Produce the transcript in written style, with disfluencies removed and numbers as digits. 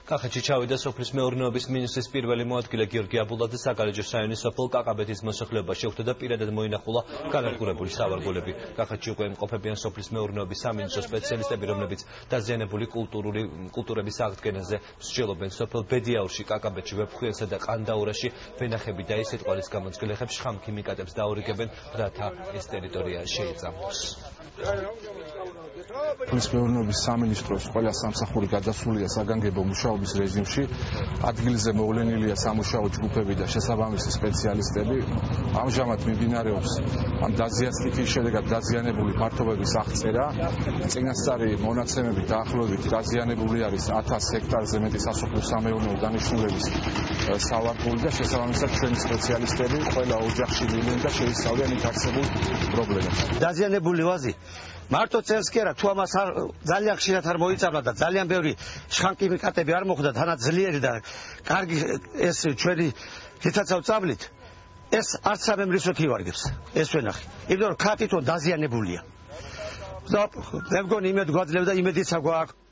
კახეთში ჩავიდა სოფლის მეურნეობის მინისტრის პირველი მოადგილე გიორგი აბულაძე საკალეჯოს რაიონის სოფელ კაკაბეთის მოსახლეობაში შეხვდა და პირადად მოინახულა განადგურებული სავარგულები. კახეთში უკვე იმყოფებიან სოფლის მეურნეობის სამინისტროს სპეციალისტები, რომლებიც დაზიანებული კულტურების აღდგენაზე მსჯელობენ. სოფელ ბედიაურში, კაკაბეთში, ვეფხვიელსა და ყანდაურაში ვენახები და ის სიტყვის გამოწყვილეხებს შხამ ქიმიკატებს დაურიგებენ, რათა ეს ტერიტორია შეიწამოს. სოფლის მეურნეობის სამინისტროს ყველა სამსახური გადასულია საგანგებო მუშაობის რეჟიმში. ადგილზე მოვლენილია სამუშაო ჯგუფები და შესაბამისი სპეციალისტები. ამჟამად მიმდინარეობს ამ დაზიანების შედეგად დაზიანებული ფართობების აღწერა. წინასწარი მონაცემებით დაახლოებით დაზიანებული არის 1000 ჰექტარზე მეტი სასოფლო-სამეურნეო დანიშნულების სავარგული და შესაბამისად ჩვენი სპეციალისტები ყველა ოჯახში მივლენ და შეისწავლიან იქ არსებულ პრობლემებს. დაზიანებული ვაზი მარტო წელს კი არა, თუ ამას ძალიან ხშირად არ მოიწამლა და ძალიან ბევრი შხამქიმიკატები არ მოხვდა, თანაც ძლიერი და კარგი ეს ჩვენი რითაც ავწავლით, ეს არც სამემრისოთ ივარგებს, ეს ვენახი. იმიტომ რომ ქაფითო დაზიანებულია. და მე მგონი იმედ გვაძლევ და იმედიც აქვს.